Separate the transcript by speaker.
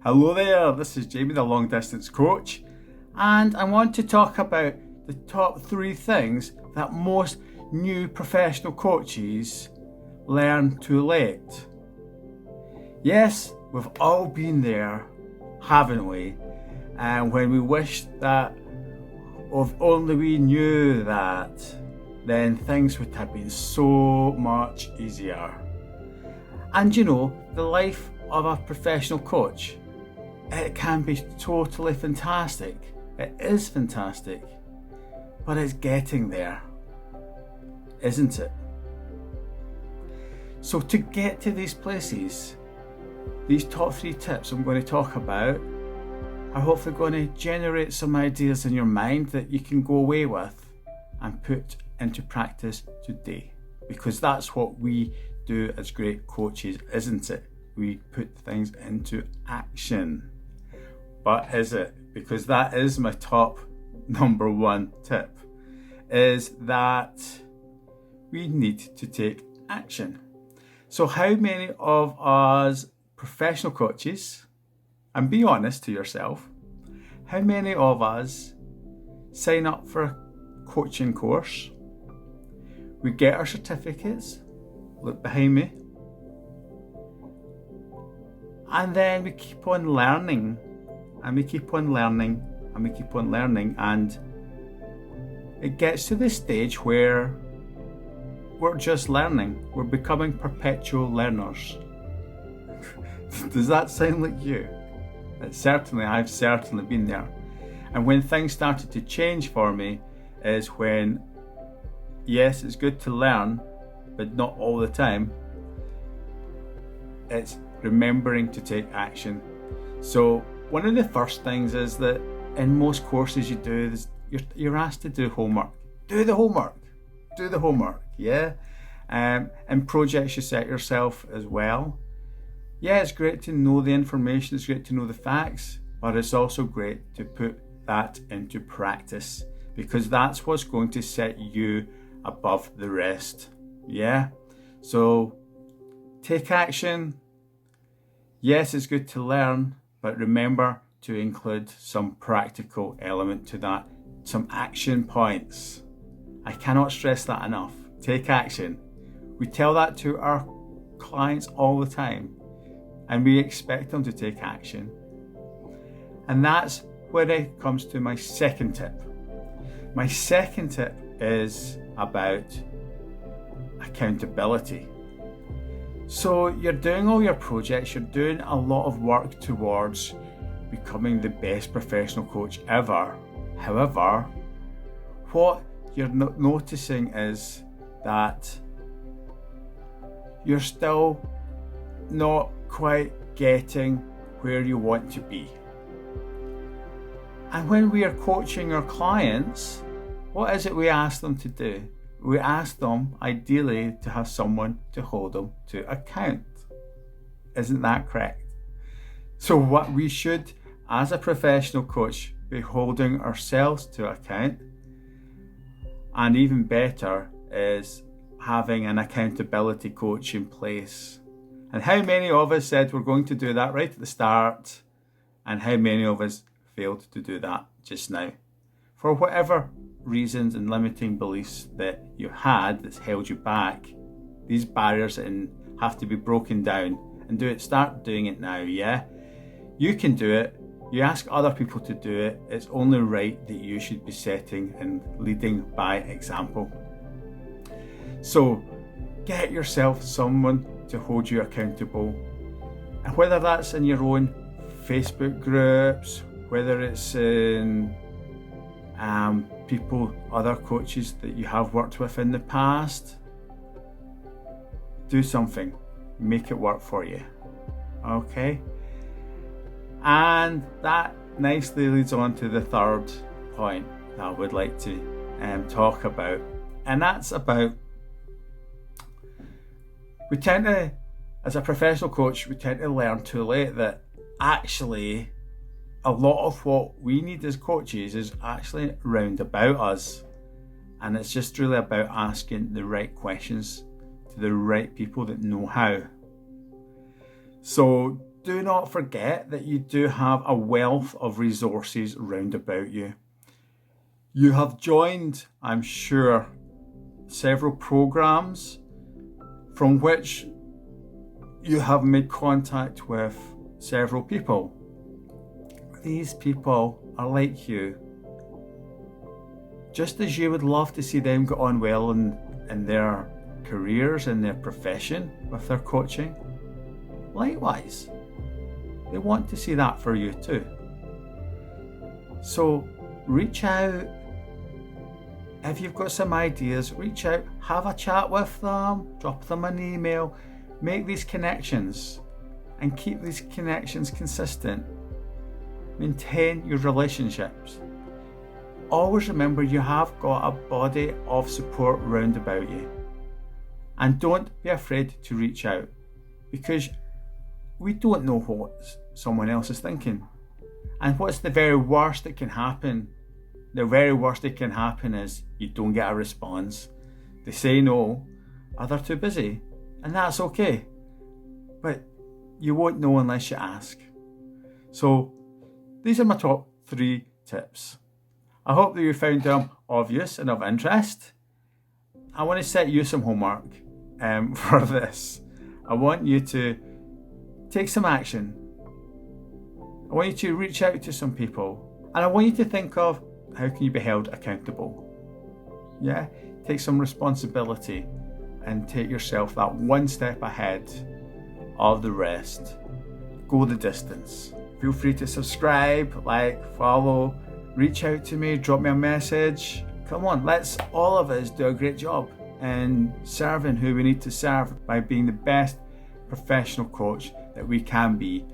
Speaker 1: Hello there, this is Jamie, the long distance coach, and I want to talk about the top 3 things that most new professional coaches learn too late. Yes, we've all been there, haven't we? And when we wish that if only we knew that, then things would have been so much easier. And you know, the life of a professional coach, it can be totally fantastic. It is fantastic, but it's getting there, isn't it? So to get to these places, these top 3 tips I'm going to talk about are hopefully going to generate some ideas in your mind that you can go away with and put into practice today. Because that's what we do as great coaches, isn't it? We put things into action. But is it? Because that is my top number 1 tip, is that we need to take action. So how many of us professional coaches, and be honest to yourself, how many of us sign up for a coaching course, we get our certificates, look behind me, and then we keep on learning, and we keep on learning, and we keep on learning, and it gets to the stage where we're just learning, we're becoming perpetual learners. Does that sound like you? I've certainly been there. And when things started to change for me is when, yes, it's good to learn, but not all the time. It's remembering to take action. So one of the first things is that in most courses you do is you're asked to do homework. Do the homework, yeah? And projects you set yourself as well. Yeah, it's great to know the information, it's great to know the facts, but it's also great to put that into practice, because that's what's going to set you above the rest. Yeah? So take action. Yes, it's good to learn, but remember to include some practical element to that, some action points. I cannot stress that enough. Take action. We tell that to our clients all the time, and we expect them to take action. And that's where it comes to my second tip. My second tip is about accountability. So you're doing all your projects, you're doing a lot of work towards becoming the best professional coach ever. However, what you're noticing is that you're still not quite getting where you want to be. And when we are coaching our clients, what is it we ask them to do? We ask them, ideally, to have someone to hold them to account. Isn't that correct? So what we should, as a professional coach, be holding ourselves to account, and even better is having an accountability coach in place. And how many of us said we're going to do that right at the start, and how many of us failed to do that just now? For whatever reasons and limiting beliefs that you had that's held you back, these barriers have to be broken down, and start doing it now, yeah? You can do it. You ask other people to do it. It's only right that you should be setting and leading by example. So get yourself someone to hold you accountable. And whether that's in your own Facebook groups, whether it's in other coaches that you have worked with in the past, do something. Make it work for you. Okay? And that nicely leads on to the third point that I would like to talk about. And that's about, we tend to, as a professional coach, we tend to learn too late that actually a lot of what we need as coaches is actually round about us. And it's just really about asking the right questions to the right people that know how. So do not forget that you do have a wealth of resources round about you. You have joined, I'm sure, several programs from which you have made contact with several people. These people are like you. Just as you would love to see them get on well in their careers, in their profession with their coaching, likewise, they want to see that for you too. So reach out. If you've got some ideas, reach out, have a chat with them, drop them an email, make these connections and keep these connections consistent. Maintain your relationships. Always remember you have got a body of support round about you. And don't be afraid to reach out, because we don't know what someone else is thinking. And what's the very worst that can happen? The very worst that can happen is you don't get a response. They say no, or they're too busy, and that's okay. But you won't know unless you ask. So these are my top 3 tips. I hope that you found them obvious and of interest. I want to set you some homework for this. I want you to take some action. I want you to reach out to some people, and I want you to think of how can you be held accountable. Yeah, take some responsibility and take yourself that one step ahead of the rest. Go the distance. Feel free to subscribe, like, follow, reach out to me, drop me a message. Come on, let's all of us do a great job in serving who we need to serve by being the best professional coach that we can be